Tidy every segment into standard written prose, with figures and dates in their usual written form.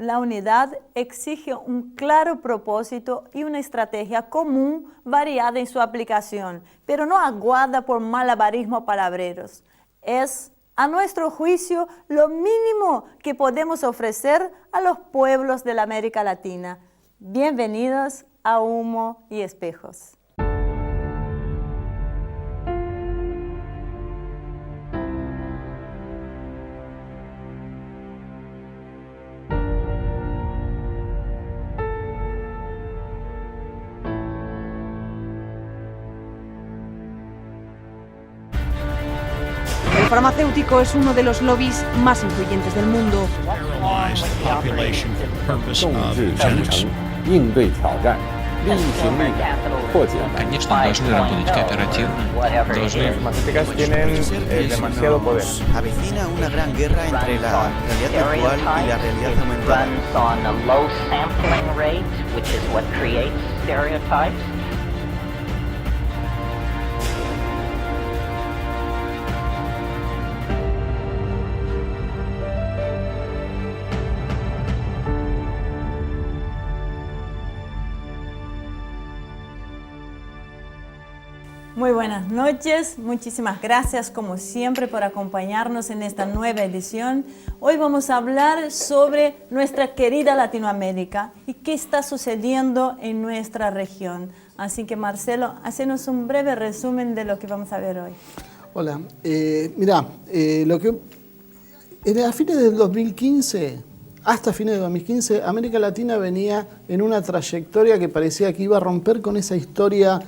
La unidad exige un claro propósito y una estrategia común variada en su aplicación, pero no aguada por malabarismo palabreros. Es, a nuestro juicio, lo mínimo que podemos ofrecer a los pueblos de la América Latina. Bienvenidos a Humo y Espejos. El farmacéutico es uno de los lobbies más influyentes del mundo. 应对挑战，利益行力破解。 Конечно, должны работать кооперативно, должны... demasiado poder. Avecina una gran guerra entre la realidad virtual y la realidad aumentada. Muy buenas noches, muchísimas gracias como siempre por acompañarnos en esta nueva edición. Hoy vamos a hablar sobre nuestra querida Latinoamérica y qué está sucediendo en nuestra región. Así que Marcelo, hacenos un breve resumen de lo que vamos a ver hoy. Hola, a fines del 2015, hasta fines de 2015, América Latina venía en una trayectoria que parecía que iba a romper con esa historia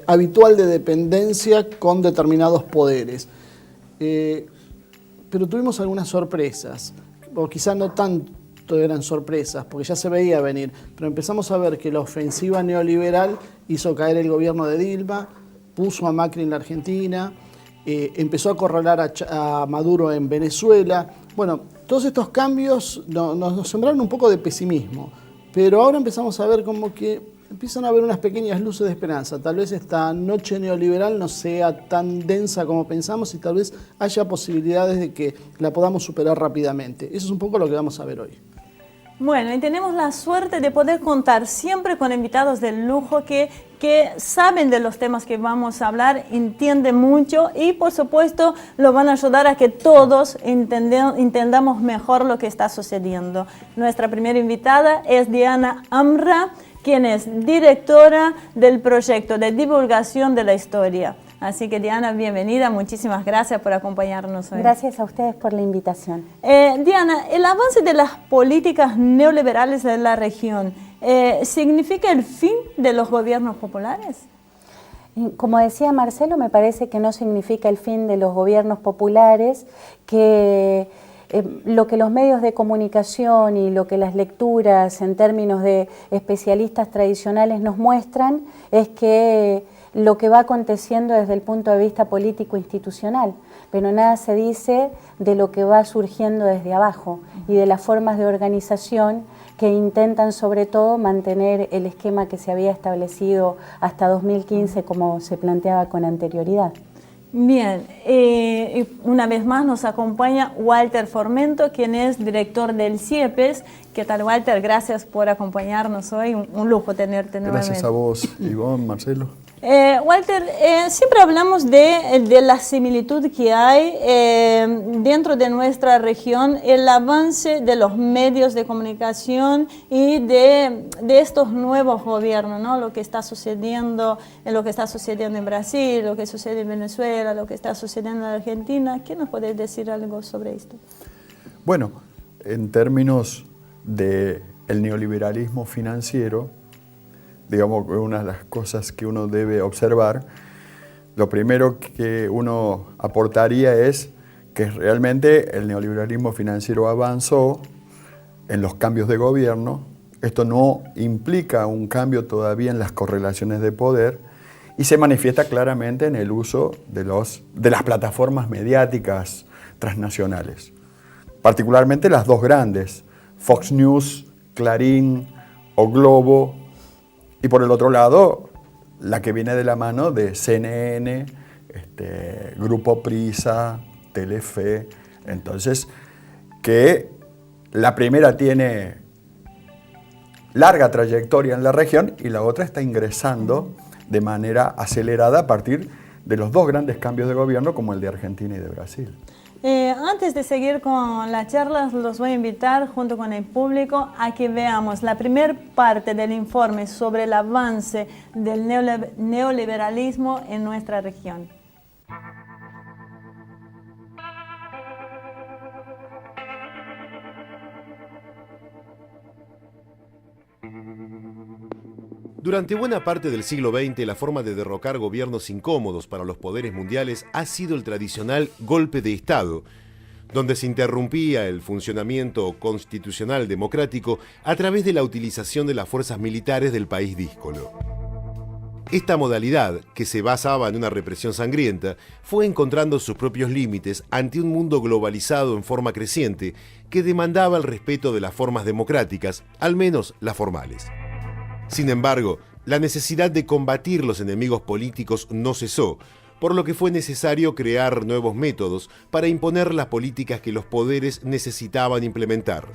habitual de dependencia con determinados poderes. Pero tuvimos algunas sorpresas, o quizá no tanto eran sorpresas, porque ya se veía venir, pero empezamos a ver que la ofensiva neoliberal hizo caer el gobierno de Dilma, puso a Macri en la Argentina, empezó a acorralar a Maduro en Venezuela. Bueno, todos estos cambios nos sembraron un poco de pesimismo, pero ahora empezamos a ver como que empiezan a haber unas pequeñas luces de esperanza. Tal vez esta noche neoliberal no sea tan densa como pensamos y tal vez haya posibilidades de que la podamos superar rápidamente. Eso es un poco lo que vamos a ver hoy. Bueno, y tenemos la suerte de poder contar siempre con invitados de lujo que saben de los temas que vamos a hablar, entienden mucho y por supuesto lo van a ayudar a que todos entendamos mejor lo que está sucediendo. Nuestra primera invitada es Diana Amra, quien es directora del proyecto de divulgación de la historia. Así que Diana, bienvenida, muchísimas gracias por acompañarnos hoy. Gracias a ustedes por la invitación. Diana, el avance de las políticas neoliberales de la región, ¿significa el fin de los gobiernos populares? Como decía Marcelo, me parece que no significa el fin de los gobiernos populares, que lo que los medios de comunicación y lo que las lecturas en términos de especialistas tradicionales nos muestran es que lo que va aconteciendo desde el punto de vista político-institucional, pero nada se dice de lo que va surgiendo desde abajo y de las formas de organización que intentan sobre todo mantener el esquema que se había establecido hasta 2015 como se planteaba con anterioridad. Bien, una vez más nos acompaña Walter Formento, quien es director del CIEPES. ¿Qué tal, Walter? Gracias por acompañarnos hoy, un lujo tenerte nuevamente. Gracias a vos, Ivonne, Marcelo. Walter, siempre hablamos de la similitud que hay dentro de nuestra región, el avance de los medios de comunicación y de estos nuevos gobiernos, ¿no? Lo que está sucediendo en Brasil, lo que sucede en Venezuela, lo que está sucediendo en Argentina. ¿Qué nos podés decir algo sobre esto? Bueno, en términos del neoliberalismo financiero, digamos que una de las cosas que uno debe observar, lo primero que uno aportaría es que realmente el neoliberalismo financiero avanzó en los cambios de gobierno. Esto no implica un cambio todavía en las correlaciones de poder y se manifiesta claramente en el uso de las plataformas mediáticas transnacionales, particularmente las dos grandes, Fox News, Clarín o Globo, y por el otro lado, la que viene de la mano de CNN, Grupo Prisa, Telefe. Entonces, que la primera tiene larga trayectoria en la región y la otra está ingresando de manera acelerada a partir de los dos grandes cambios de gobierno como el de Argentina y de Brasil. Antes de seguir con la charla, los voy a invitar junto con el público a que veamos la primera parte del informe sobre el avance del neoliberalismo en nuestra región. Durante buena parte del siglo XX, la forma de derrocar gobiernos incómodos para los poderes mundiales ha sido el tradicional golpe de Estado, donde se interrumpía el funcionamiento constitucional democrático a través de la utilización de las fuerzas militares del país díscolo. Esta modalidad, que se basaba en una represión sangrienta, fue encontrando sus propios límites ante un mundo globalizado en forma creciente que demandaba el respeto de las formas democráticas, al menos las formales. Sin embargo, la necesidad de combatir los enemigos políticos no cesó, por lo que fue necesario crear nuevos métodos para imponer las políticas que los poderes necesitaban implementar.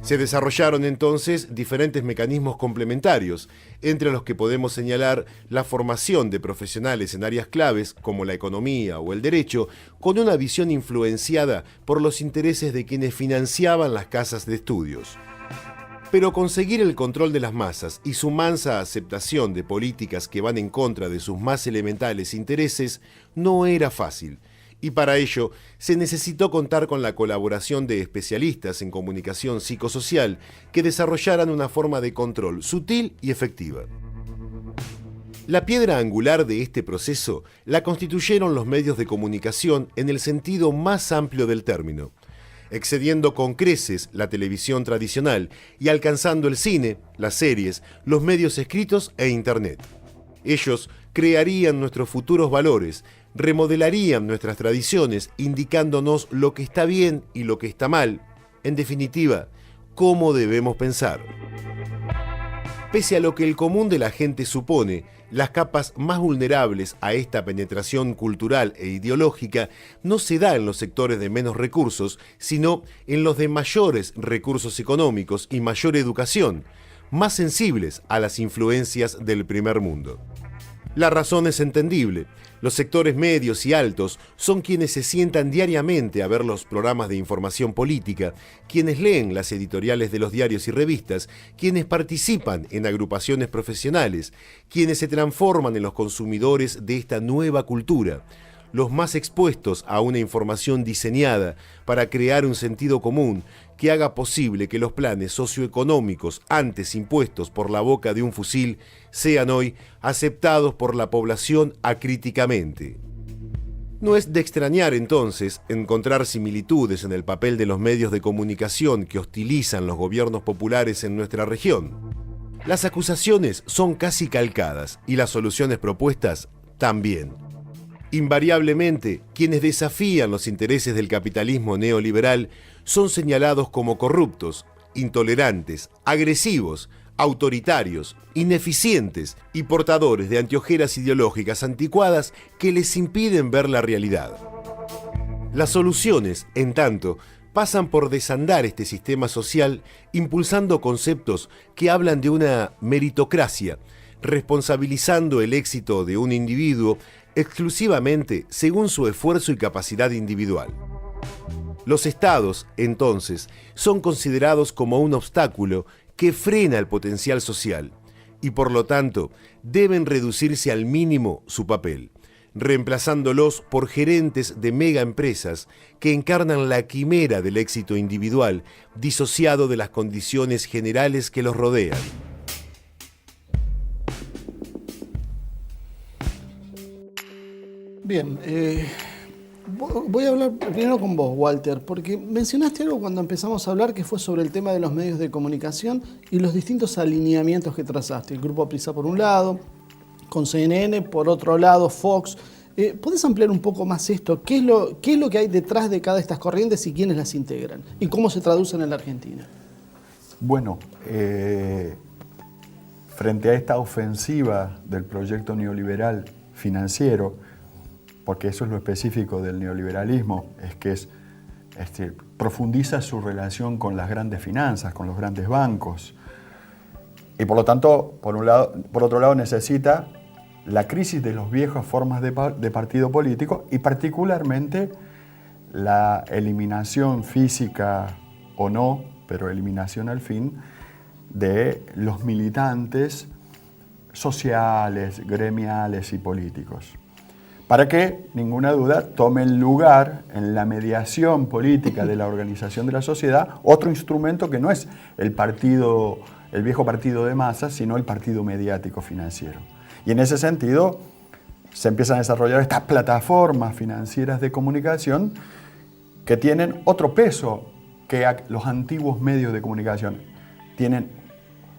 Se desarrollaron entonces diferentes mecanismos complementarios, entre los que podemos señalar la formación de profesionales en áreas claves como la economía o el derecho, con una visión influenciada por los intereses de quienes financiaban las casas de estudios. Pero conseguir el control de las masas y su mansa aceptación de políticas que van en contra de sus más elementales intereses no era fácil, y para ello se necesitó contar con la colaboración de especialistas en comunicación psicosocial que desarrollaran una forma de control sutil y efectiva. La piedra angular de este proceso la constituyeron los medios de comunicación en el sentido más amplio del término, excediendo con creces la televisión tradicional y alcanzando el cine, las series, los medios escritos e Internet. Ellos crearían nuestros futuros valores, remodelarían nuestras tradiciones, indicándonos lo que está bien y lo que está mal, en definitiva, cómo debemos pensar. Pese a lo que el común de la gente supone, las capas más vulnerables a esta penetración cultural e ideológica no se da en los sectores de menos recursos, sino en los de mayores recursos económicos y mayor educación, más sensibles a las influencias del primer mundo. La razón es entendible. Los sectores medios y altos son quienes se sientan diariamente a ver los programas de información política, quienes leen las editoriales de los diarios y revistas, quienes participan en agrupaciones profesionales, quienes se transforman en los consumidores de esta nueva cultura, los más expuestos a una información diseñada para crear un sentido común que haga posible que los planes socioeconómicos antes impuestos por la boca de un fusil sean hoy aceptados por la población acríticamente. No es de extrañar entonces encontrar similitudes en el papel de los medios de comunicación que hostilizan los gobiernos populares en nuestra región. Las acusaciones son casi calcadas y las soluciones propuestas también. Invariablemente, quienes desafían los intereses del capitalismo neoliberal son señalados como corruptos, intolerantes, agresivos, autoritarios, ineficientes y portadores de anteojeras ideológicas anticuadas que les impiden ver la realidad. Las soluciones, en tanto, pasan por desandar este sistema social impulsando conceptos que hablan de una meritocracia, responsabilizando el éxito de un individuo exclusivamente según su esfuerzo y capacidad individual. Los estados, entonces, son considerados como un obstáculo que frena el potencial social y, por lo tanto, deben reducirse al mínimo su papel, reemplazándolos por gerentes de megaempresas que encarnan la quimera del éxito individual, disociado de las condiciones generales que los rodean. Bien, voy a hablar primero con vos, Walter, porque mencionaste algo cuando empezamos a hablar que fue sobre el tema de los medios de comunicación y los distintos alineamientos que trazaste. El Grupo Prisa por un lado, con CNN, por otro lado Fox. ¿Podés ampliar un poco más esto? ¿Qué es lo que hay detrás de cada de estas corrientes y quiénes las integran? ¿Y cómo se traducen en la Argentina? Bueno, frente a esta ofensiva del proyecto neoliberal financiero, porque eso es lo específico del neoliberalismo, es que profundiza su relación con las grandes finanzas, con los grandes bancos, Y por lo tanto, por otro lado, necesita la crisis de las viejas formas de partido político y particularmente la eliminación física o no, pero eliminación al fin, de los militantes sociales, gremiales y políticos. Para que, ninguna duda, tomen lugar en la mediación política de la organización de la sociedad otro instrumento que no es el viejo partido de masas, sino el partido mediático financiero. Y en ese sentido se empiezan a desarrollar estas plataformas financieras de comunicación que tienen otro peso que los antiguos medios de comunicación. Tienen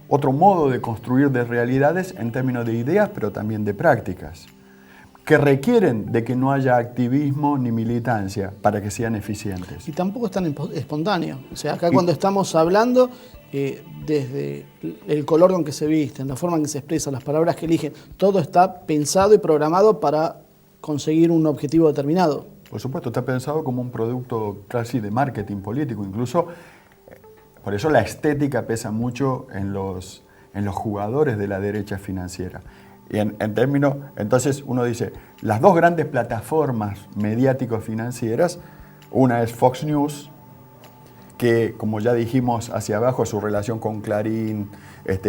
otro modo de construir de realidades en términos de ideas, pero también de prácticas, que requieren de que no haya activismo ni militancia para que sean eficientes. Y tampoco es tan espontáneo. O sea, acá cuando estamos hablando, desde el color con que se visten, la forma en que se expresan, las palabras que eligen, todo está pensado y programado para conseguir un objetivo determinado. Por supuesto, está pensado como un producto casi de marketing político. Incluso, por eso la estética pesa mucho en los jugadores de la derecha financiera. Y en términos, entonces uno dice, las dos grandes plataformas mediático-financieras, una es Fox News, que como ya dijimos hacia abajo, su relación con Clarín,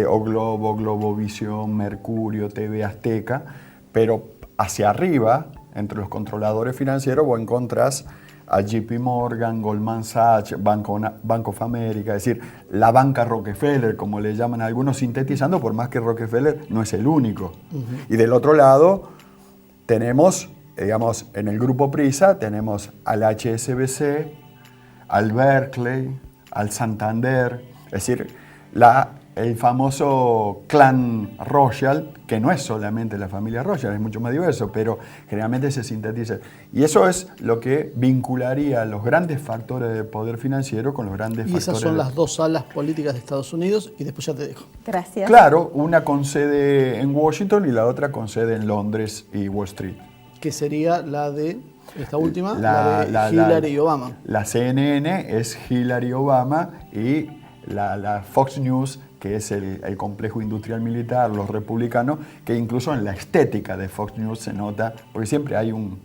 O Globo, Globovisión, Mercurio, TV Azteca, pero hacia arriba, entre los controladores financieros, vos encontrás a JP Morgan, Goldman Sachs, Bank of America, es decir, la banca Rockefeller, como le llaman algunos, sintetizando, por más que Rockefeller no es el único. Y del otro lado tenemos, digamos, en el grupo Prisa, tenemos al HSBC, al Berkeley, al Santander, es decir, el famoso clan Rothschild, que no es solamente la familia Rothschild, es mucho más diverso, pero generalmente se sintetiza. Y eso es lo que vincularía los grandes factores de poder financiero con los grandes factores... Y esas son las dos alas políticas de Estados Unidos, y después ya te dejo. Gracias. Claro, una con sede en Washington y la otra con sede en Londres y Wall Street. Que sería la de, esta última, la de Hillary y Obama. La CNN es Hillary Obama y la Fox News, que es el complejo industrial militar, los republicanos, que incluso en la estética de Fox News se nota, porque siempre hay un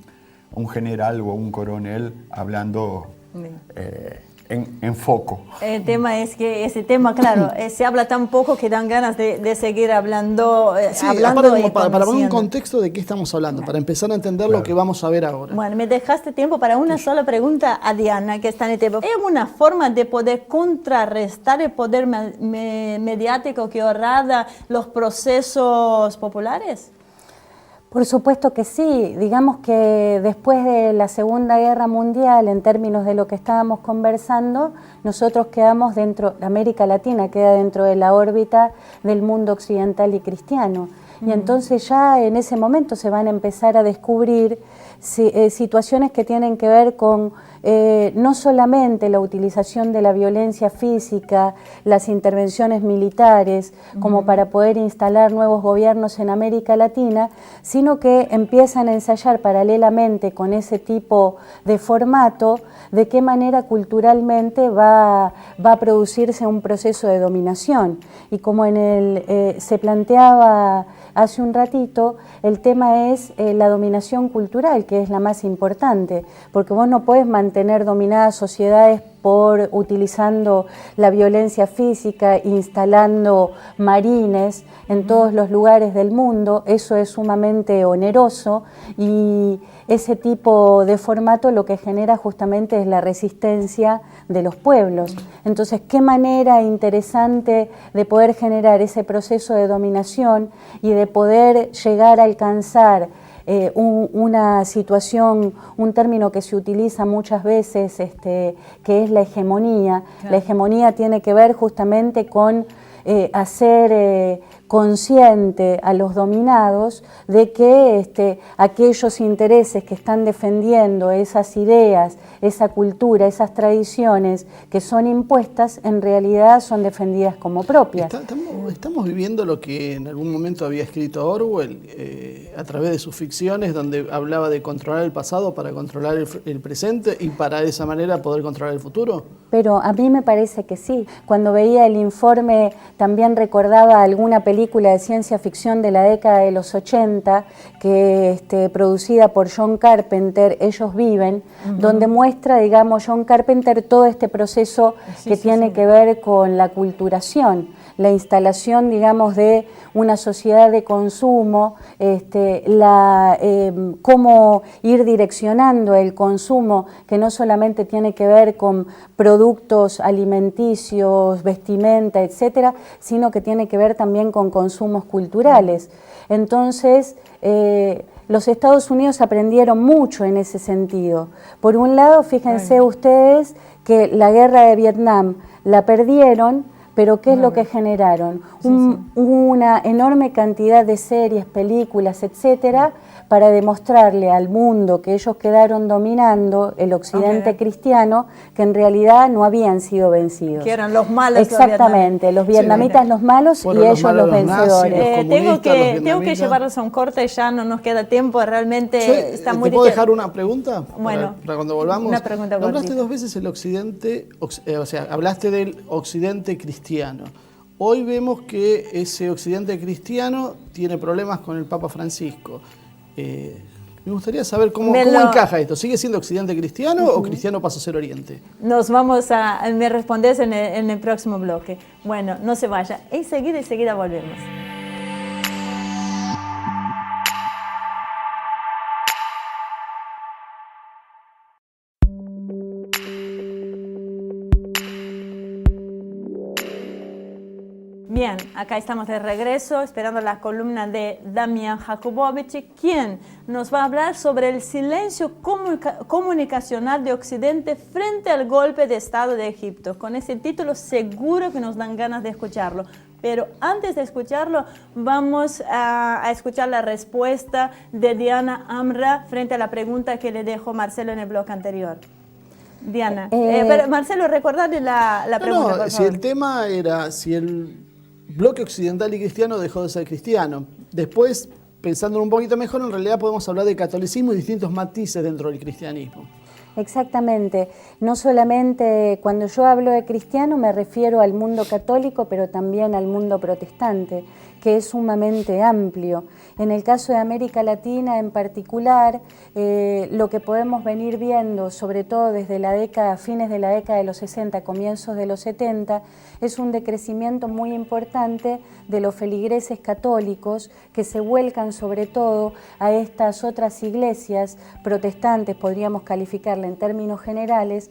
general o un coronel hablando en foco. El tema es que ese tema, claro, se habla tan poco que dan ganas de seguir hablando. Sí, hablando y para poner un contexto de qué estamos hablando, para empezar a entender lo que vamos a ver ahora. Bueno, me dejaste tiempo para una sola pregunta a Diana, que está en el tema. ¿Hay alguna forma de poder contrarrestar el poder mediático que irradia los procesos populares? Por supuesto que sí. Digamos que después de la Segunda Guerra Mundial, en términos de lo que estábamos conversando, nosotros quedamos dentro, América Latina queda dentro de la órbita del mundo occidental y cristiano. Y entonces ya en ese momento se van a empezar a descubrir situaciones que tienen que ver con no solamente la utilización de la violencia física, las intervenciones militares, como para poder instalar nuevos gobiernos en América Latina, sino que empiezan a ensayar paralelamente con ese tipo de formato de qué manera culturalmente va a producirse un proceso de dominación. Y como se planteaba hace un ratito, el tema es la dominación cultural, que es la más importante, porque vos no podés mantener dominadas sociedades utilizando la violencia física, instalando marines en todos los lugares del mundo. Eso es sumamente oneroso y ese tipo de formato lo que genera justamente es la resistencia de los pueblos. Entonces, qué manera interesante de poder generar ese proceso de dominación y de poder llegar a alcanzar una situación, un término que se utiliza muchas veces, que es la hegemonía. Claro. La hegemonía tiene que ver justamente con consciente a los dominados de que aquellos intereses que están defendiendo esas ideas, esa cultura, esas tradiciones que son impuestas, en realidad son defendidas como propias. Estamos viviendo lo que en algún momento había escrito Orwell a través de sus ficciones, donde hablaba de controlar el pasado para controlar el presente y para de esa manera poder controlar el futuro. Pero a mí me parece que sí. Cuando veía el informe también recordaba alguna película de ciencia ficción de la década de los 80, producida por John Carpenter, Ellos viven, donde muestra, digamos, John Carpenter todo este proceso que tiene que ver con la culturación, la instalación, digamos, de una sociedad de consumo, cómo ir direccionando el consumo, que no solamente tiene que ver con productos alimenticios, vestimenta, etcétera, sino que tiene que ver también con consumos culturales. Entonces, los Estados Unidos aprendieron mucho en ese sentido. Por un lado, fíjense ustedes que la guerra de Vietnam la perdieron, pero ¿qué es lo que generaron? Una enorme cantidad de series, películas, etcétera, para demostrarle al mundo que ellos quedaron dominando, el occidente cristiano, que en realidad no habían sido vencidos. Que eran los malos. Exactamente, los vietnamitas los malos y ellos los vencedores. Tengo que llevarlos a un corte, ya no nos queda tiempo, realmente está muy... ¿Te puedo dejar una pregunta? Bueno, para cuando volvamos. Una pregunta. Hablaste 2 veces el occidente, hablaste del occidente cristiano. Hoy vemos que ese occidente cristiano tiene problemas con el Papa Francisco. Me gustaría saber cómo encaja esto. ¿Sigue siendo occidente cristiano o cristiano pasa a ser oriente? Me respondes en el próximo bloque. Bueno, no se vaya. Enseguida volvemos. Bien, acá estamos de regreso esperando la columna de Damian Jakubowicz, quien nos va a hablar sobre el silencio comunicacional de Occidente frente al golpe de Estado de Egipto. Con ese título seguro que nos dan ganas de escucharlo. Pero antes de escucharlo, vamos a escuchar la respuesta de Diana Amra frente a la pregunta que le dejó Marcelo en el bloque anterior. Diana, pero Marcelo, recordarle la pregunta, por favor. Si el tema era si el bloque occidental y cristiano dejó de ser cristiano. Después, pensándolo un poquito mejor, en realidad podemos hablar de catolicismo y distintos matices dentro del cristianismo. Exactamente. No solamente cuando yo hablo de cristiano me refiero al mundo católico, pero también al mundo protestante, que es sumamente amplio. En el caso de América Latina en particular, lo que podemos venir viendo, sobre todo desde fines de la década de los 60, comienzos de los 70, es un decrecimiento muy importante de los feligreses católicos que se vuelcan sobre todo a estas otras iglesias protestantes, podríamos calificarla en términos generales,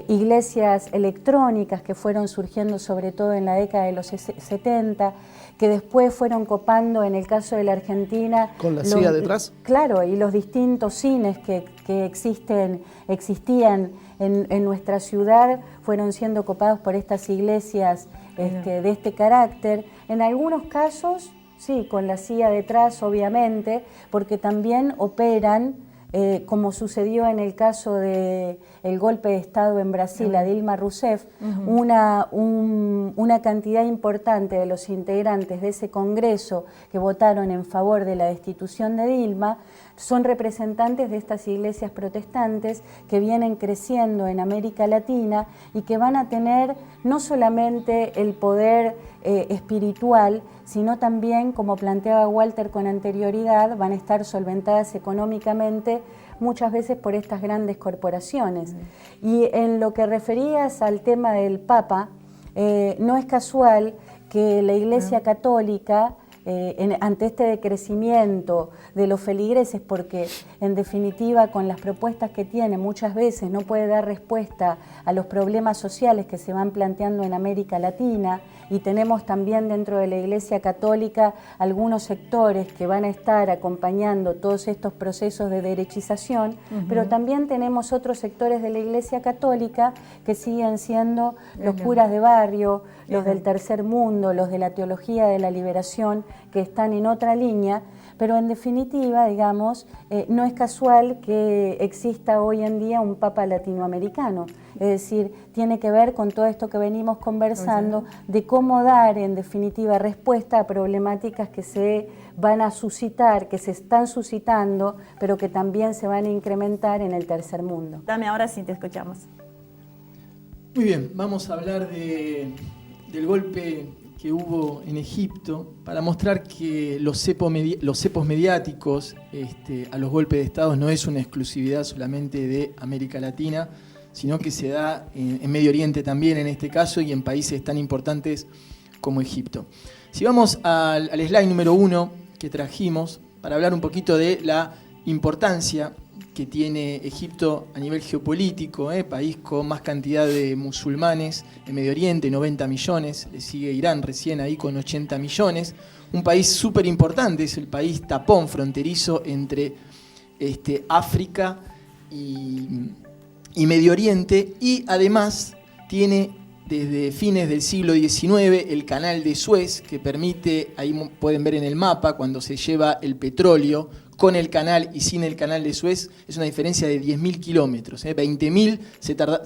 iglesias electrónicas que fueron surgiendo sobre todo en la década de los 70, que después fueron copando, en el caso de la Argentina... ¿Con la CIA detrás? Claro, y los distintos cines que existían en nuestra ciudad fueron siendo copados por estas iglesias de este carácter. En algunos casos, sí, con la CIA detrás, obviamente, porque también operan, como sucedió en el caso del golpe de Estado en Brasil a Dilma Rousseff, una cantidad importante de los integrantes de ese Congreso que votaron en favor de la destitución de Dilma son representantes de estas iglesias protestantes que vienen creciendo en América Latina y que van a tener no solamente el poder espiritual, sino también, como planteaba Walter con anterioridad, van a estar solventadas económicamente muchas veces por estas grandes corporaciones. Y en lo que referías al tema del Papa, no es casual que la Iglesia Católica, ante este decrecimiento de los feligreses, porque en definitiva con las propuestas que tiene muchas veces no puede dar respuesta a los problemas sociales que se van planteando en América Latina y tenemos también dentro de la Iglesia Católica algunos sectores que van a estar acompañando todos estos procesos de derechización, pero también tenemos otros sectores de la Iglesia Católica que siguen siendo los curas de barrio, los del tercer mundo, los de la teología de la liberación, que están en otra línea, pero en definitiva, digamos, no es casual que exista hoy en día un Papa latinoamericano. Es decir, tiene que ver con todo esto que venimos conversando, de cómo dar, en definitiva, respuesta a problemáticas que se van a suscitar, que se están suscitando, pero que también se van a incrementar en el tercer mundo. Dame, ahora sí te escuchamos. Muy bien, vamos a hablar del golpe que hubo en Egipto para mostrar que los cepos mediáticos a los golpes de Estado no es una exclusividad solamente de América Latina, sino que se da en Medio Oriente también en este caso y en países tan importantes como Egipto. Si vamos al slide número 1 que trajimos para hablar un poquito de la importancia que tiene Egipto a nivel geopolítico, país con más cantidad de musulmanes en Medio Oriente, 90 millones, le sigue Irán recién ahí con 80 millones, un país súper importante, es el país tapón fronterizo entre África y Medio Oriente, y además tiene desde fines del siglo XIX el canal de Suez, que permite, ahí pueden ver en el mapa, cuando se lleva el petróleo con el canal y sin el canal de Suez, es una diferencia de 10.000 kilómetros. 20.000,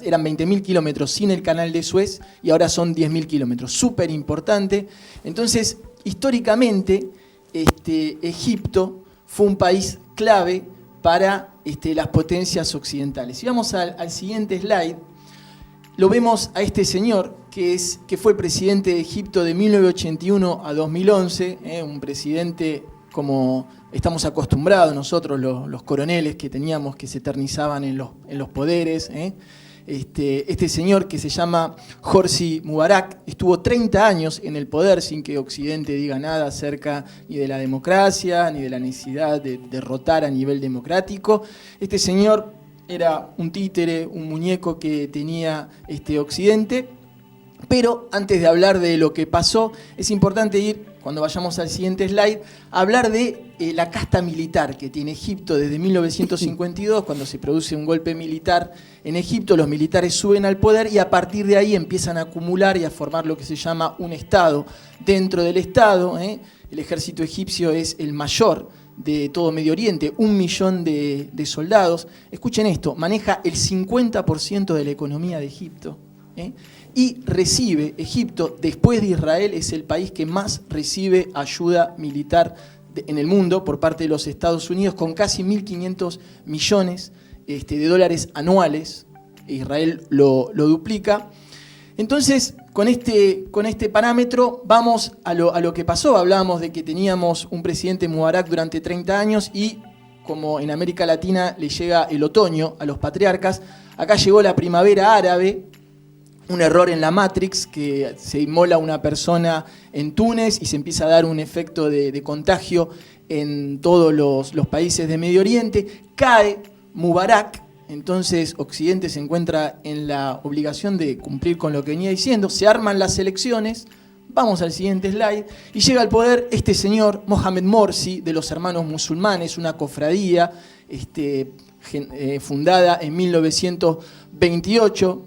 eran 20.000 kilómetros sin el canal de Suez y ahora son 10.000 kilómetros. Súper importante. Entonces, históricamente, Egipto fue un país clave para las potencias occidentales. Si vamos al siguiente slide, lo vemos a este señor, que fue presidente de Egipto de 1981 a 2011, un presidente como estamos acostumbrados nosotros, los coroneles que teníamos, que se eternizaban en los poderes. Este señor, que se llama Hosni Mubarak, estuvo 30 años en el poder sin que Occidente diga nada acerca ni de la democracia, ni de la necesidad de derrotar a nivel democrático. Este señor era un títere, un muñeco que tenía Occidente. Pero antes de hablar de lo que pasó, es importante ir, cuando vayamos al siguiente slide, a hablar de la casta militar que tiene Egipto desde 1952, cuando se produce un golpe militar en Egipto, los militares suben al poder y a partir de ahí empiezan a acumular y a formar lo que se llama un Estado. Dentro del Estado, el ejército egipcio es el mayor de todo Medio Oriente, 1 millón de soldados. Escuchen esto, maneja el 50% de la economía de Egipto. Y recibe, Egipto, después de Israel, es el país que más recibe ayuda militar en el mundo por parte de los Estados Unidos, con casi 1.500 millones de dólares anuales. Israel lo duplica. Entonces, con este parámetro, vamos a lo que pasó. Hablábamos de que teníamos un presidente Mubarak durante 30 años y, como en América Latina le llega el otoño a los patriarcas, acá llegó la primavera árabe, un error en la Matrix, que se inmola una persona en Túnez y se empieza a dar un efecto de contagio en todos los países de Medio Oriente. Cae Mubarak, entonces Occidente se encuentra en la obligación de cumplir con lo que venía diciendo, se arman las elecciones, vamos al siguiente slide, y llega al poder este señor, Mohamed Morsi, de los Hermanos Musulmanes, una cofradía fundada en 1928,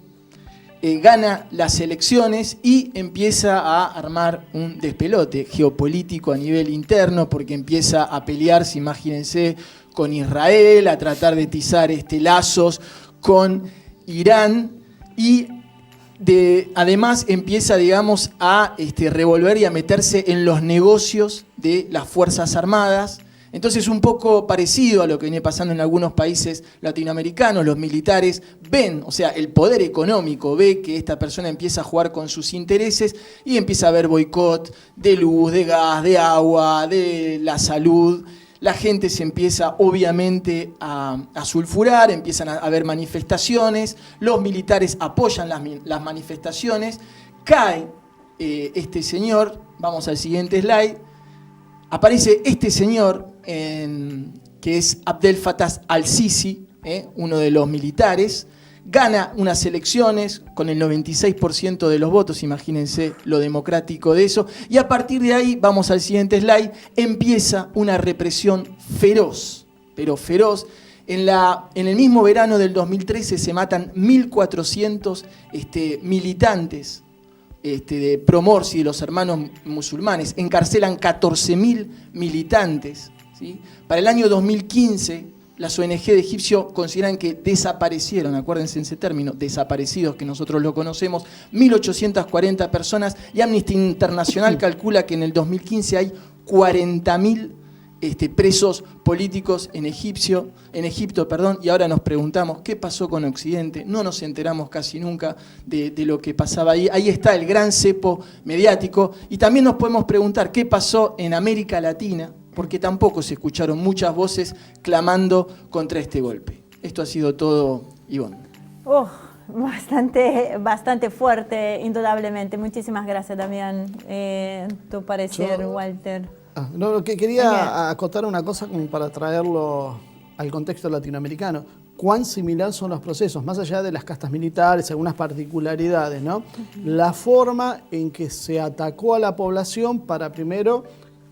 gana las elecciones y empieza a armar un despelote geopolítico a nivel interno, porque empieza a pelearse, imagínense, con Israel, a tratar de tizar lazos con Irán y además empieza, digamos, a revolver y a meterse en los negocios de las Fuerzas Armadas. Entonces, un poco parecido a lo que viene pasando en algunos países latinoamericanos, los militares ven, o sea, el poder económico ve que esta persona empieza a jugar con sus intereses y empieza a haber boicot de luz, de gas, de agua, de la salud. La gente se empieza, obviamente, a sulfurar, empiezan a haber manifestaciones, los militares apoyan las manifestaciones, cae este señor, vamos al siguiente slide, aparece este señor, que es Abdel Fattah al-Sisi, uno de los militares, gana unas elecciones con el 96% de los votos, imagínense lo democrático de eso, y a partir de ahí, vamos al siguiente slide, empieza una represión feroz, pero feroz. En el mismo verano del 2013 se matan 1.400 militantes de Pro-Morsi, de los hermanos musulmanes, encarcelan 14.000 militantes, ¿sí? Para el año 2015, las ONG de Egipcio consideran que desaparecieron, acuérdense en ese término, desaparecidos, que nosotros lo conocemos, 1.840 personas, y Amnesty International calcula que en el 2015 hay 40.000 presos políticos en Egipto, y ahora nos preguntamos qué pasó con Occidente. No nos enteramos casi nunca de lo que pasaba ahí. Ahí está el gran cepo mediático, y también nos podemos preguntar qué pasó en América Latina, porque tampoco se escucharon muchas voces clamando contra este golpe. Esto ha sido todo, Ivonne. Bastante fuerte, indudablemente. Muchísimas gracias, Damián. Tu parecer, Walter. Quería acotar una cosa como para traerlo al contexto latinoamericano. Cuán similar son los procesos, más allá de las castas militares, algunas particularidades, ¿no? La forma en que se atacó a la población para primero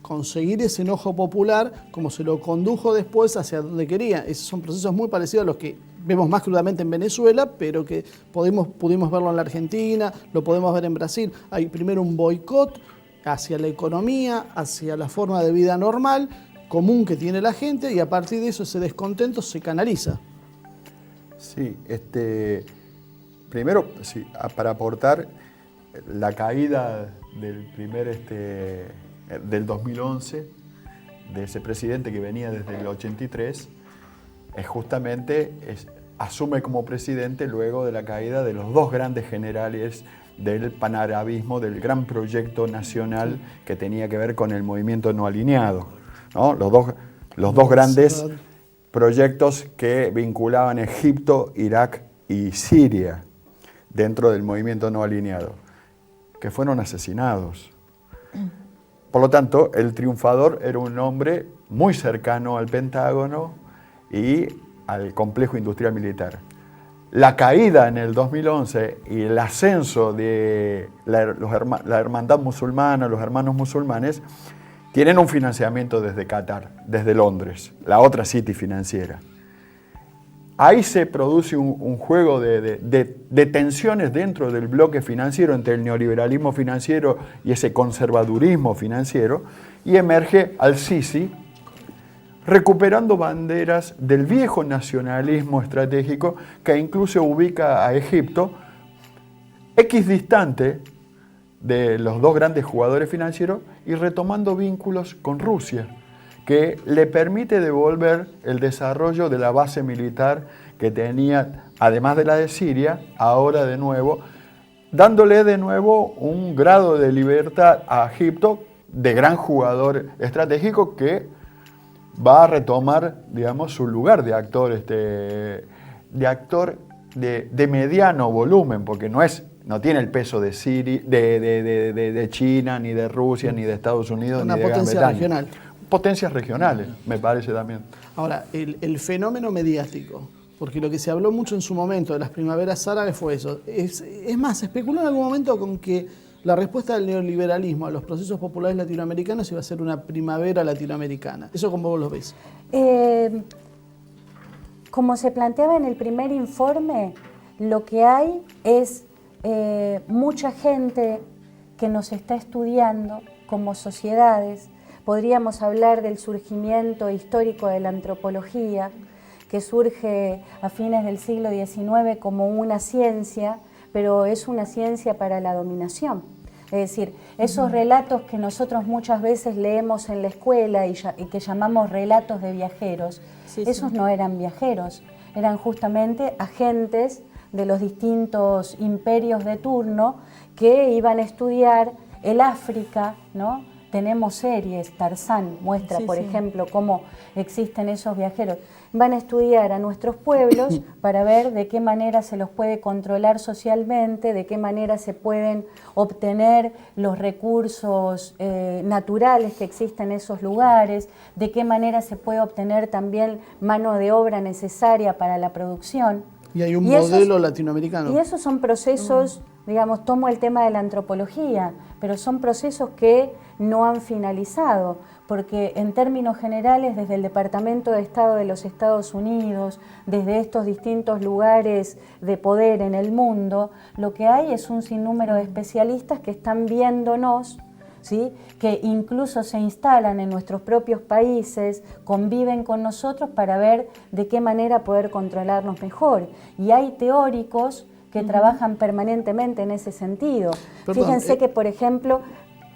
conseguir ese enojo popular, como se lo condujo después hacia donde quería. Esos son procesos muy parecidos a los que vemos más crudamente en Venezuela, pero que pudimos verlo en la Argentina, lo podemos ver en Brasil. Hay primero un boicot hacia la economía, hacia la forma de vida normal, común que tiene la gente, y a partir de eso ese descontento se canaliza. Sí, primero, sí, para aportar, la caída del del 2011, de ese presidente que venía desde el 83, asume como presidente luego de la caída de los dos grandes generales del panarabismo, del gran proyecto nacional que tenía que ver con el movimiento no alineado, ¿no? Los dos grandes proyectos que vinculaban Egipto, Irak y Siria dentro del movimiento no alineado, que fueron asesinados. Por lo tanto, el triunfador era un hombre muy cercano al Pentágono y al complejo industrial militar. La caída en el 2011 y el ascenso de la hermandad musulmana, los hermanos musulmanes, tienen un financiamiento desde Qatar, desde Londres, la otra city financiera. Ahí se produce un juego de tensiones dentro del bloque financiero entre el neoliberalismo financiero y ese conservadurismo financiero, y emerge al-Sisi recuperando banderas del viejo nacionalismo estratégico que incluso ubica a Egipto equidistante de los dos grandes jugadores financieros y retomando vínculos con Rusia, que le permite devolver el desarrollo de la base militar que tenía, además de la de Siria, ahora de nuevo, dándole de nuevo un grado de libertad a Egipto de gran jugador estratégico que va a retomar, digamos, su lugar de actor, de mediano volumen, porque no tiene el peso de China, ni de Rusia, ni de Estados Unidos, una ni de potencia Gran Bretaña. regional. Potencias regionales, me parece también. Ahora, el fenómeno mediático, porque lo que se habló mucho en su momento de las primaveras árabes fue eso. Es más, se especuló en algún momento con que la respuesta del neoliberalismo a los procesos populares latinoamericanos iba a ser una primavera latinoamericana. ¿Eso cómo vos lo ves? Como se planteaba en el primer informe, lo que hay es mucha gente que nos está estudiando como sociedades. Podríamos hablar del surgimiento histórico de la antropología, que surge a fines del siglo XIX como una ciencia, pero es una ciencia para la dominación. Es decir, esos relatos que nosotros muchas veces leemos en la escuela y que llamamos relatos de viajeros, esos no eran viajeros, eran justamente agentes de los distintos imperios de turno que iban a estudiar el África, ¿no? Tenemos series, Tarzán muestra, por ejemplo, cómo existen esos viajeros. Van a estudiar a nuestros pueblos para ver de qué manera se los puede controlar socialmente, de qué manera se pueden obtener los recursos naturales que existen en esos lugares, de qué manera se puede obtener también mano de obra necesaria para la producción. Y hay un modelo latinoamericano. Y esos son procesos, digamos, tomo el tema de la antropología, pero son procesos que no han finalizado, porque en términos generales, desde el Departamento de Estado de los Estados Unidos, desde estos distintos lugares de poder en el mundo, lo que hay es un sinnúmero de especialistas que están viéndonos, ¿sí?, que incluso se instalan en nuestros propios países, conviven con nosotros para ver de qué manera poder controlarnos mejor. Y hay teóricos que trabajan permanentemente en ese sentido. Perdón, Fíjense que, por ejemplo,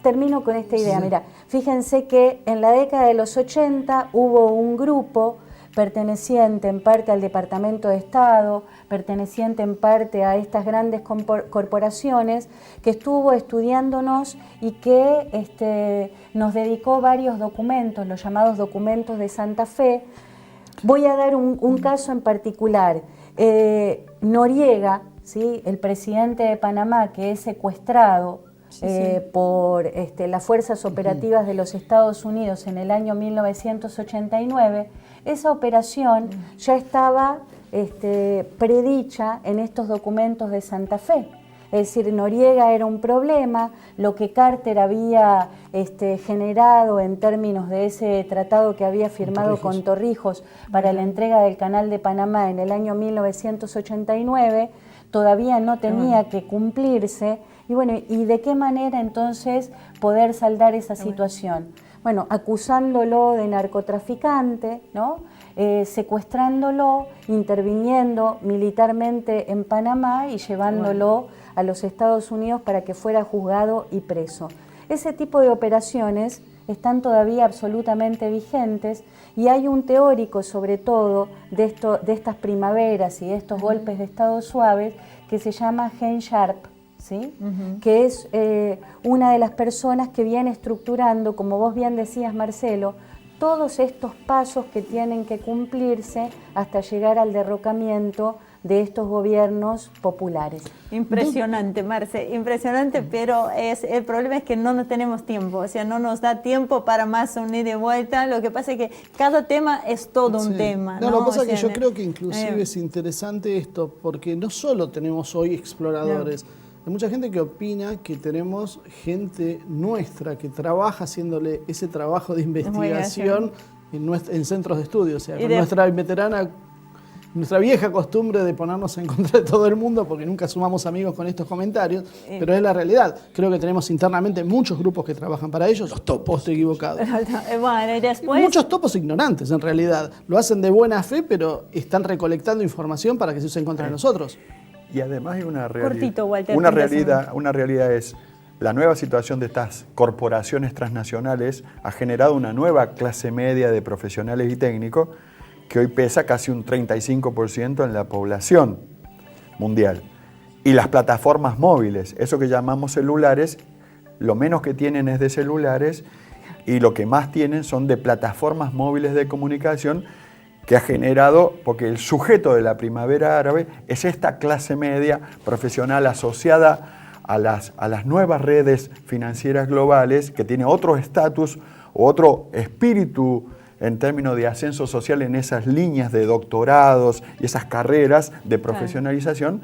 termino con esta idea, mira, fíjense que en la década de los 80 hubo un grupo perteneciente en parte al Departamento de Estado, perteneciente en parte a estas grandes corporaciones, que estuvo estudiándonos y que nos dedicó varios documentos, los llamados documentos de Santa Fe. Voy a dar un caso en particular. Noriega, ¿sí?, el presidente de Panamá, que es secuestrado por las fuerzas operativas de los Estados Unidos en el año 1989, esa operación ya estaba predicha en estos documentos de Santa Fe. Es decir, Noriega era un problema, lo que Carter había generado en términos de ese tratado que había firmado con Torrijos para la entrega del Canal de Panamá en el año 1989, todavía no tenía que cumplirse. Y bueno, ¿y de qué manera entonces poder saldar esa situación? Bueno, acusándolo de narcotraficante, ¿no? Secuestrándolo, interviniendo militarmente en Panamá y llevándolo a los Estados Unidos para que fuera juzgado y preso. Ese tipo de operaciones están todavía absolutamente vigentes y hay un teórico, sobre todo, de estas primaveras y de estos golpes de Estado suaves, que se llama Hen Sharp, ¿sí? Que es una de las personas que viene estructurando, como vos bien decías, Marcelo, todos estos pasos que tienen que cumplirse hasta llegar al derrocamiento de estos gobiernos populares. Impresionante, Marce, impresionante, pero el problema es que no tenemos tiempo, o sea, no nos da tiempo para más un ida y vuelta. Lo que pasa es que cada tema es todo un tema. No, lo que pasa es que yo creo que inclusive es interesante esto, porque no solo tenemos hoy exploradores, hay mucha gente que opina que tenemos gente nuestra que trabaja haciéndole ese trabajo de investigación en centros de estudio, o sea, con nuestra vieja costumbre de ponernos en contra de todo el mundo porque nunca sumamos amigos con estos comentarios, pero es la realidad. Creo que tenemos internamente muchos grupos que trabajan para ellos. Los topos. Estoy equivocado. Bueno, y después... Muchos topos ignorantes, en realidad. Lo hacen de buena fe, pero están recolectando información para que se use en contra de nosotros. Y además hay una realidad. Cortito, Walter. Una realidad es la nueva situación de estas corporaciones transnacionales ha generado una nueva clase media de profesionales y técnicos que hoy pesa casi un 35% en la población mundial. Y las plataformas móviles, eso que llamamos celulares, lo menos que tienen es de celulares y lo que más tienen son de plataformas móviles de comunicación que ha generado, porque el sujeto de la primavera árabe es esta clase media profesional asociada a las nuevas redes financieras globales que tiene otro estatus o otro espíritu en términos de ascenso social en esas líneas de doctorados y esas carreras de profesionalización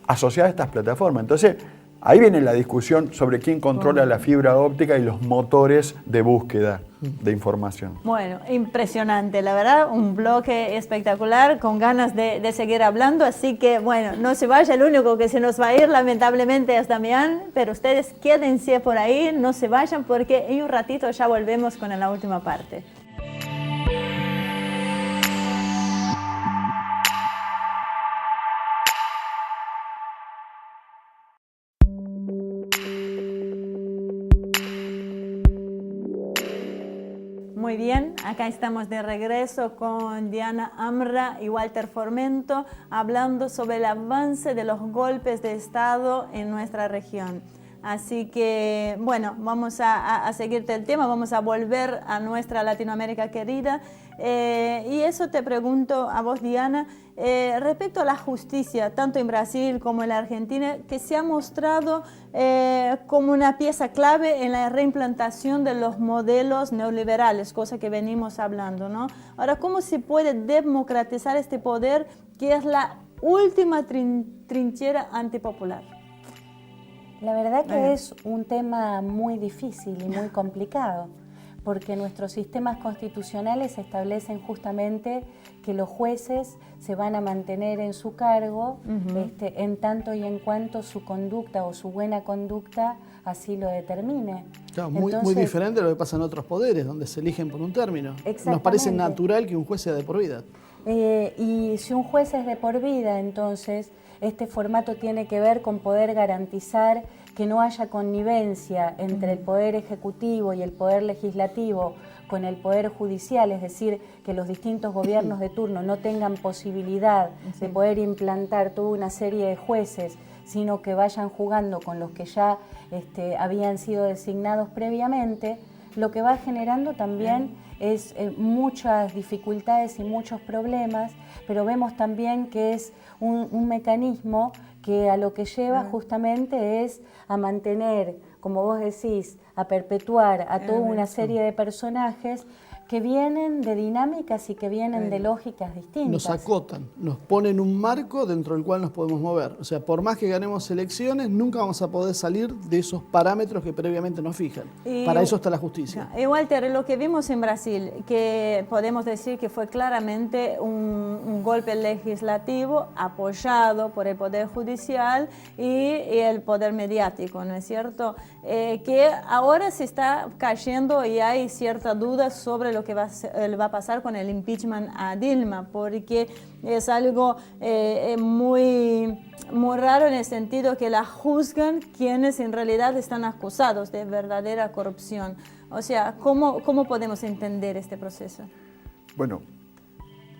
asociadas a estas plataformas. Entonces, ahí viene la discusión sobre quién controla la fibra óptica y los motores de búsqueda de información. Bueno, impresionante, la verdad, un bloque espectacular, con ganas de seguir hablando, así que bueno, no se vaya, el único que se nos va a ir lamentablemente es Damián, pero ustedes quédense por ahí, no se vayan porque en un ratito ya volvemos con la última parte. Muy bien, acá estamos de regreso con Diana Amra y Walter Formento hablando sobre el avance de los golpes de Estado en nuestra región. Así que, bueno, vamos a seguirte el tema, vamos a volver a nuestra Latinoamérica querida. Y eso te pregunto a vos, Diana, respecto a la justicia, tanto en Brasil como en la Argentina, que se ha mostrado como una pieza clave en la reimplantación de los modelos neoliberales, cosa que venimos hablando, ¿no? Ahora, ¿cómo se puede democratizar este poder que es la última trinchera antipopular? La verdad que es un tema muy difícil y muy complicado, porque nuestros sistemas constitucionales establecen justamente que los jueces se van a mantener en su cargo en tanto y en cuanto su conducta o su buena conducta así lo determine. Claro, muy diferente a lo que pasa en otros poderes, donde se eligen por un término. Nos parece natural que un juez sea de por vida. Y si un juez es de por vida, entonces este formato tiene que ver con poder garantizar que no haya connivencia entre el Poder Ejecutivo y el Poder Legislativo con el Poder Judicial, es decir, que los distintos gobiernos de turno no tengan posibilidad de poder implantar toda una serie de jueces, sino que vayan jugando con los que ya habían sido designados previamente, lo que va generando también es muchas dificultades y muchos problemas, pero vemos también que es un mecanismo que a lo que lleva justamente es a mantener, como vos decís, a perpetuar a toda una serie de personajes que vienen de dinámicas y que vienen de lógicas distintas. Nos acotan, nos ponen un marco dentro del cual nos podemos mover. O sea, por más que ganemos elecciones, nunca vamos a poder salir de esos parámetros que previamente nos fijan. Para eso está la justicia. Walter, lo que vimos en Brasil, que podemos decir que fue claramente un golpe legislativo apoyado por el Poder Judicial y el Poder Mediático, ¿no es cierto? Que ahora se está cayendo y hay cierta duda sobre lo que va a pasar con el impeachment a Dilma, porque es algo muy raro en el sentido que la juzgan quienes en realidad están acusados de verdadera corrupción. O sea, ¿cómo podemos entender este proceso? Bueno,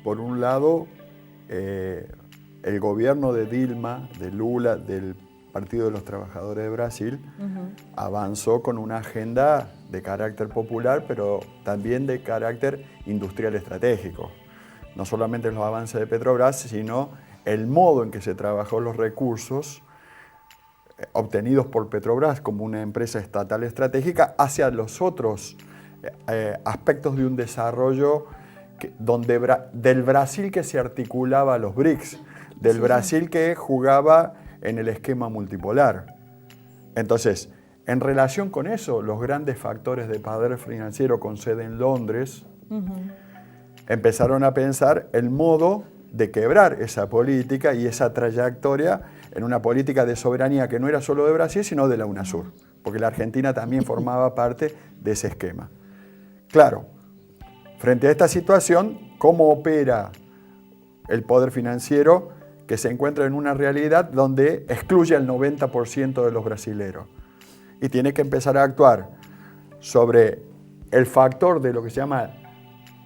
por un lado, el gobierno de Dilma, de Lula, del Partido de los Trabajadores de Brasil, avanzó con una agenda de carácter popular, pero también de carácter industrial estratégico. No solamente los avances de Petrobras, sino el modo en que se trabajó los recursos obtenidos por Petrobras como una empresa estatal estratégica hacia los otros aspectos de un desarrollo del Brasil que se articulaba a los BRICS, del Brasil que jugaba en el esquema multipolar. Entonces, en relación con eso, los grandes factores de poder financiero con sede en Londres empezaron a pensar el modo de quebrar esa política y esa trayectoria en una política de soberanía que no era solo de Brasil, sino de la UNASUR, porque la Argentina también formaba parte de ese esquema. Claro, frente a esta situación, ¿cómo opera el poder financiero que se encuentra en una realidad donde excluye al 90% de los brasileros? Y tiene que empezar a actuar sobre el factor de lo que se llama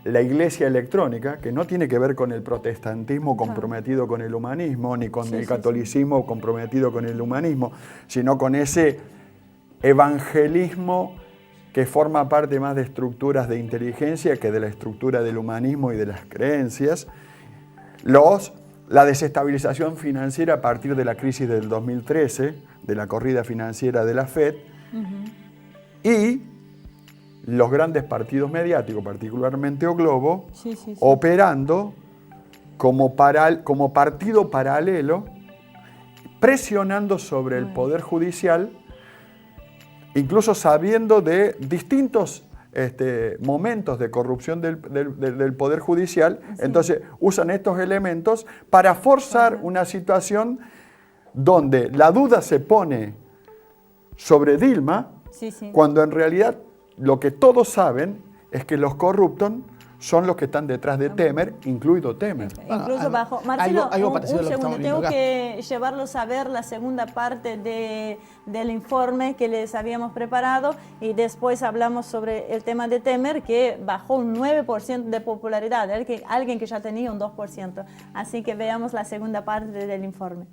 la iglesia electrónica, que no tiene que ver con el protestantismo comprometido con el humanismo, ni con el catolicismo comprometido con el humanismo, sino con ese evangelismo que forma parte más de estructuras de inteligencia que de la estructura del humanismo y de las creencias. La desestabilización financiera a partir de la crisis del 2013, de la corrida financiera de la FED, y los grandes partidos mediáticos, particularmente O Globo, operando como partido paralelo, presionando sobre el Poder Judicial, incluso sabiendo de distintos momentos de corrupción del Poder Judicial. Entonces usan estos elementos para forzar una situación donde la duda se pone sobre Dilma, cuando en realidad lo que todos saben es que los corruptos son los que están detrás de Temer, incluido Temer. Incluso bajo... Marcelo, un segundo, tengo acá. que llevarlos a ver la segunda parte del informe que les habíamos preparado y después hablamos sobre el tema de Temer, que bajó un 9% de popularidad, alguien que ya tenía un 2%. Así que veamos la segunda parte del informe.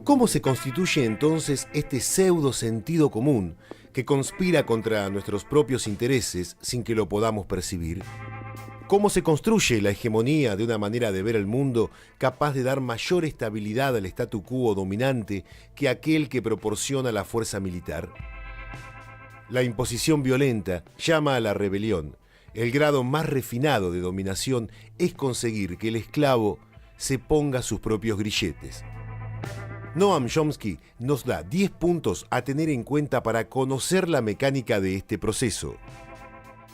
¿Cómo se constituye entonces este pseudo sentido común que conspira contra nuestros propios intereses sin que lo podamos percibir? ¿Cómo se construye la hegemonía de una manera de ver el mundo capaz de dar mayor estabilidad al statu quo dominante que aquel que proporciona la fuerza militar? La imposición violenta llama a la rebelión. El grado más refinado de dominación es conseguir que el esclavo se ponga sus propios grilletes. Noam Chomsky nos da 10 puntos a tener en cuenta para conocer la mecánica de este proceso.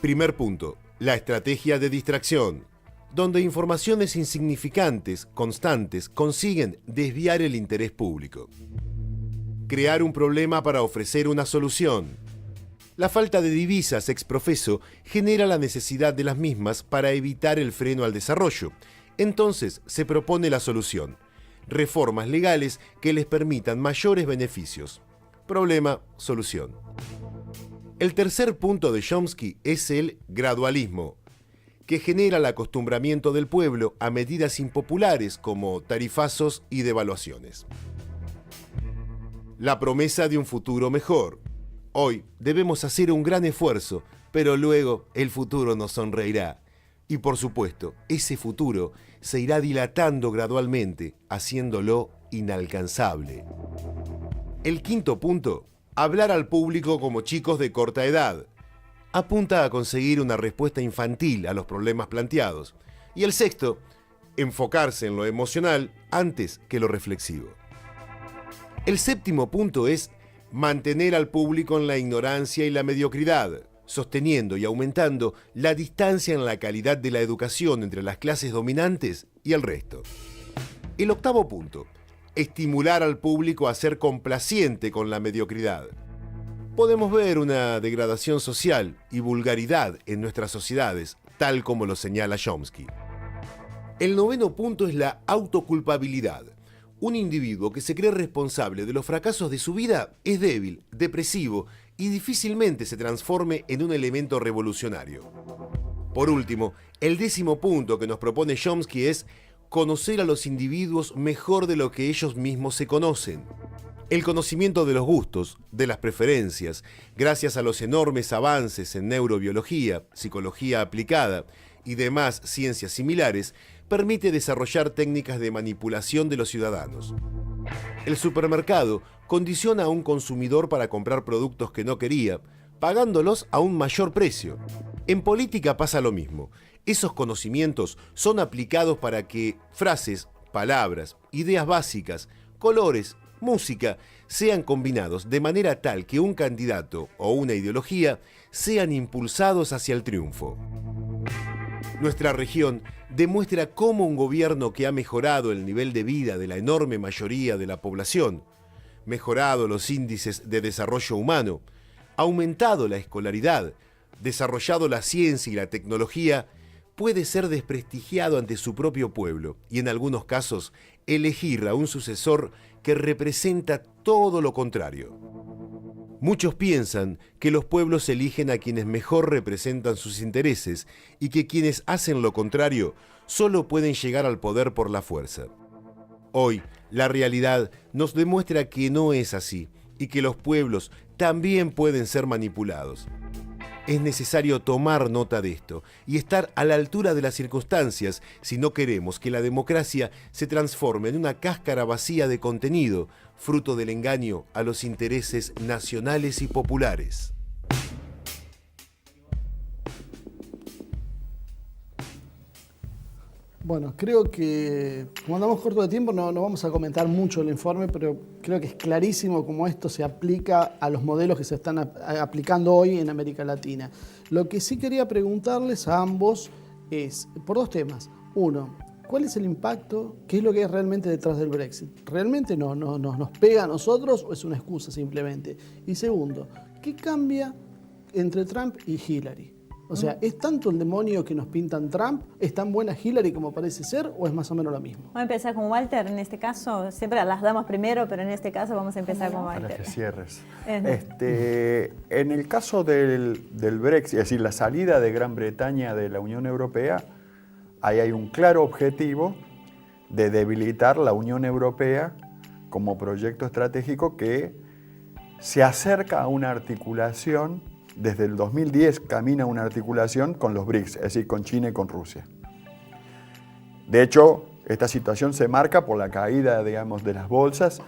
Primer punto, la estrategia de distracción, donde informaciones insignificantes, constantes, consiguen desviar el interés público. Crear un problema para ofrecer una solución. La falta de divisas ex profeso genera la necesidad de las mismas para evitar el freno al desarrollo. Entonces se propone la solución: reformas legales que les permitan mayores beneficios. Problema, solución. El tercer punto de Chomsky es el gradualismo, que genera el acostumbramiento del pueblo a medidas impopulares como tarifazos y devaluaciones. La promesa de un futuro mejor. Hoy debemos hacer un gran esfuerzo, pero luego el futuro nos sonreirá. Y por supuesto, ese futuro se irá dilatando gradualmente, haciéndolo inalcanzable. El quinto punto, hablar al público como chicos de corta edad. Apunta a conseguir una respuesta infantil a los problemas planteados. Y el sexto, enfocarse en lo emocional antes que lo reflexivo. El séptimo punto es mantener al público en la ignorancia y la mediocridad, sosteniendo y aumentando la distancia en la calidad de la educación entre las clases dominantes y el resto. El octavo punto, estimular al público a ser complaciente con la mediocridad. Podemos ver una degradación social y vulgaridad en nuestras sociedades, tal como lo señala Chomsky. El noveno punto es la autoculpabilidad. Un individuo que se cree responsable de los fracasos de su vida es débil, depresivo y difícilmente se transforme en un elemento revolucionario. Por último, el 10º punto que nos propone Chomsky es conocer a los individuos mejor de lo que ellos mismos se conocen. El conocimiento de los gustos, de las preferencias, gracias a los enormes avances en neurobiología, psicología aplicada y demás ciencias similares, permite desarrollar técnicas de manipulación de los ciudadanos. El supermercado condiciona a un consumidor para comprar productos que no quería, pagándolos a un mayor precio. En política pasa lo mismo. Esos conocimientos son aplicados para que frases, palabras, ideas básicas, colores, música, sean combinados de manera tal que un candidato o una ideología sean impulsados hacia el triunfo. Nuestra región demuestra cómo un gobierno que ha mejorado el nivel de vida de la enorme mayoría de la población, mejorado los índices de desarrollo humano, aumentado la escolaridad, desarrollado la ciencia y la tecnología, puede ser desprestigiado ante su propio pueblo y en algunos casos elegir a un sucesor que representa todo lo contrario. Muchos piensan que los pueblos eligen a quienes mejor representan sus intereses y que quienes hacen lo contrario solo pueden llegar al poder por la fuerza. Hoy, la realidad nos demuestra que no es así y que los pueblos también pueden ser manipulados. Es necesario tomar nota de esto y estar a la altura de las circunstancias si no queremos que la democracia se transforme en una cáscara vacía de contenido, fruto del engaño a los intereses nacionales y populares. Bueno, creo que como andamos corto de tiempo no vamos a comentar mucho el informe, pero creo que es clarísimo cómo esto se aplica a los modelos que se están aplicando hoy en América Latina. Lo que sí quería preguntarles a ambos es por dos temas. Uno, ¿cuál es el impacto? ¿Qué es lo que hay realmente detrás del Brexit? ¿Realmente nos pega a nosotros o es una excusa simplemente? Y segundo, ¿qué cambia entre Trump y Hillary? O sea, ¿es tanto el demonio que nos pintan Trump? ¿Es tan buena Hillary como parece ser o es más o menos lo mismo? Vamos a empezar con Walter en este caso. Siempre las damos primero, pero en este caso vamos a empezar con Walter. Para que cierres. En el caso del Brexit, es decir, la salida de Gran Bretaña de la Unión Europea, ahí hay un claro objetivo de debilitar la Unión Europea como proyecto estratégico que se acerca a una articulación. Desde el 2010 camina una articulación con los BRICS, es decir, con China y con Rusia. De hecho, esta situación se marca por la caída, digamos, de las bolsas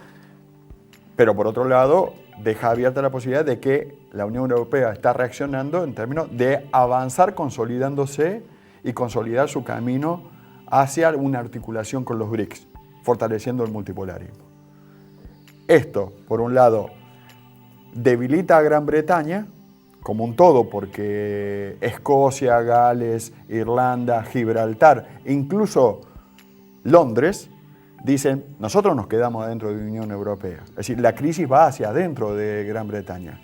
Pero por otro lado, deja abierta la posibilidad de que la Unión Europea está reaccionando en términos de avanzar consolidándose y consolidar su camino hacia una articulación con los BRICS, fortaleciendo el multipolarismo. Esto, por un lado, debilita a Gran Bretaña como un todo, porque Escocia, Gales, Irlanda, Gibraltar, incluso Londres, dicen, nosotros nos quedamos dentro de la Unión Europea. Es decir, la crisis va hacia adentro de Gran Bretaña.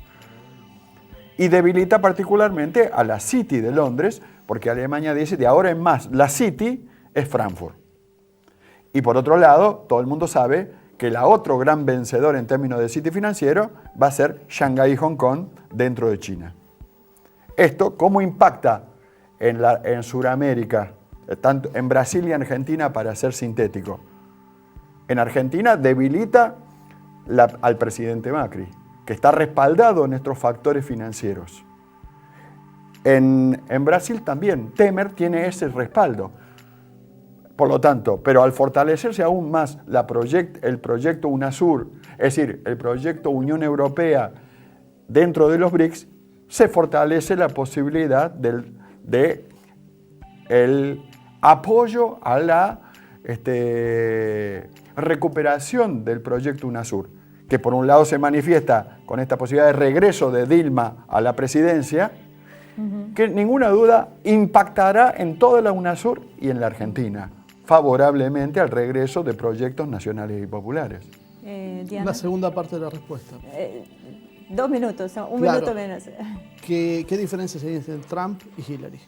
Y debilita particularmente a la City de Londres, porque Alemania dice, de ahora en más, la City es Frankfurt. Y por otro lado, todo el mundo sabe que el otro gran vencedor en términos de City financiero va a ser Shanghái y Hong Kong dentro de China. Esto, ¿cómo impacta en Sudamérica, tanto en Brasil y Argentina, para ser sintético? En Argentina debilita al presidente Macri, que está respaldado en estos factores financieros. En Brasil también, Temer tiene ese respaldo. Por lo tanto, pero al fortalecerse aún más el proyecto UNASUR, es decir, el proyecto Unión Europea dentro de los BRICS, se fortalece la posibilidad de el apoyo a la recuperación del proyecto UNASUR, que por un lado se manifiesta con esta posibilidad de regreso de Dilma a la presidencia, que ninguna duda impactará en toda la UNASUR y en la Argentina, favorablemente al regreso de proyectos nacionales y populares. Diana. La segunda parte de la respuesta. 2 minutos, un Claro. minuto menos. ¿Qué diferencias hay entre Trump y Hillary?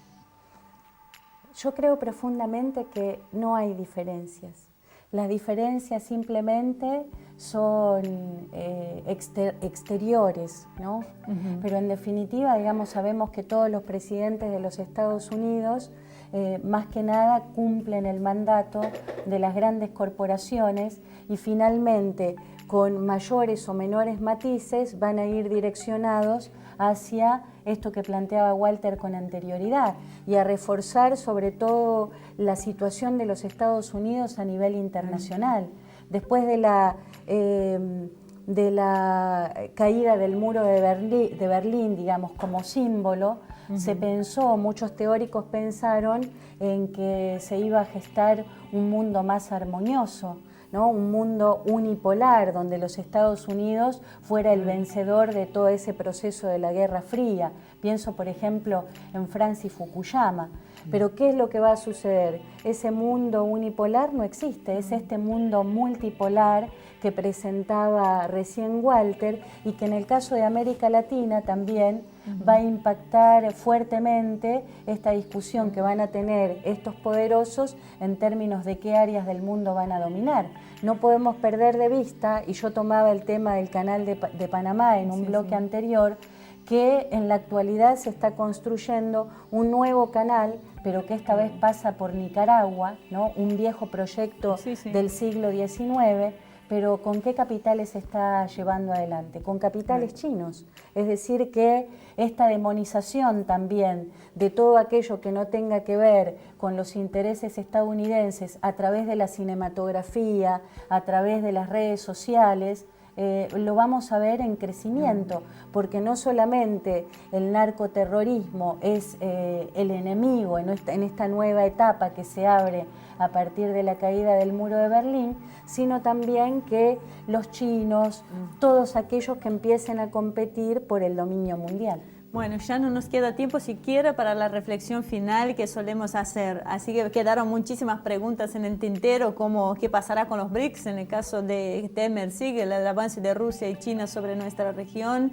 Yo creo profundamente que no hay diferencias. Las diferencias simplemente son exteriores, ¿no? Pero en definitiva, digamos, sabemos que todos los presidentes de los Estados Unidos, más que nada, cumplen el mandato de las grandes corporaciones y finalmente, con mayores o menores matices, van a ir direccionados hacia esto que planteaba Walter con anterioridad y a reforzar sobre todo la situación de los Estados Unidos a nivel internacional. Después de la caída del muro de Berlín, digamos, como símbolo, se pensó, muchos teóricos pensaron en que se iba a gestar un mundo más armonioso, ¿no? Un mundo unipolar donde los Estados Unidos fuera el vencedor de todo ese proceso de la Guerra Fría. Pienso, por ejemplo, en Francis Fukuyama. Pero ¿qué es lo que va a suceder? Ese mundo unipolar no existe, es este mundo multipolar que presentaba recién Walter y que en el caso de América Latina también va a impactar fuertemente esta discusión que van a tener estos poderosos en términos de qué áreas del mundo van a dominar. No podemos perder de vista, y yo tomaba el tema del canal de Panamá en un bloque anterior, que en la actualidad se está construyendo un nuevo canal, pero que esta vez pasa por Nicaragua, ¿no? Un viejo proyecto del siglo XIX, pero ¿con qué capitales se está llevando adelante? Con capitales chinos. Es decir, que esta demonización también de todo aquello que no tenga que ver con los intereses estadounidenses a través de la cinematografía, a través de las redes sociales, lo vamos a ver en crecimiento, porque no solamente el narcoterrorismo es el enemigo en esta nueva etapa que se abre a partir de la caída del muro de Berlín, sino también que los chinos, todos aquellos que empiecen a competir por el dominio mundial. Bueno, ya no nos queda tiempo siquiera para la reflexión final que solemos hacer, así que quedaron muchísimas preguntas en el tintero, como qué pasará con los BRICS en el caso de Temer, sigue el avance de Rusia y China sobre nuestra región.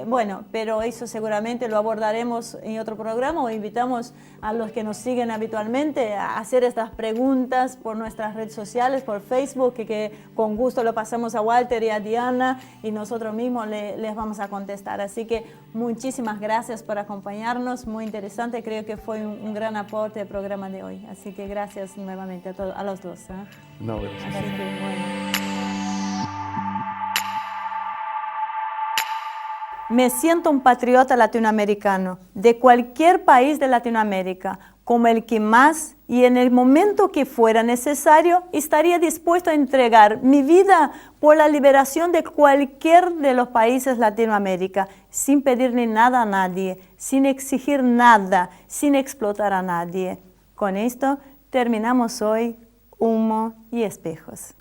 Bueno, pero eso seguramente lo abordaremos en otro programa o invitamos a los que nos siguen habitualmente a hacer estas preguntas por nuestras redes sociales, por Facebook, que con gusto lo pasamos a Walter y a Diana y nosotros mismos les vamos a contestar. Así que muchísimas gracias por acompañarnos, muy interesante, creo que fue un gran aporte al programa de hoy. Así que gracias nuevamente a los dos. No, gracias. Así que, bueno. Me siento un patriota latinoamericano, de cualquier país de Latinoamérica, como el que más y en el momento que fuera necesario estaría dispuesto a entregar mi vida por la liberación de cualquier de los países de Latinoamérica, sin pedirle nada a nadie, sin exigir nada, sin explotar a nadie. Con esto terminamos hoy Humo y Espejos.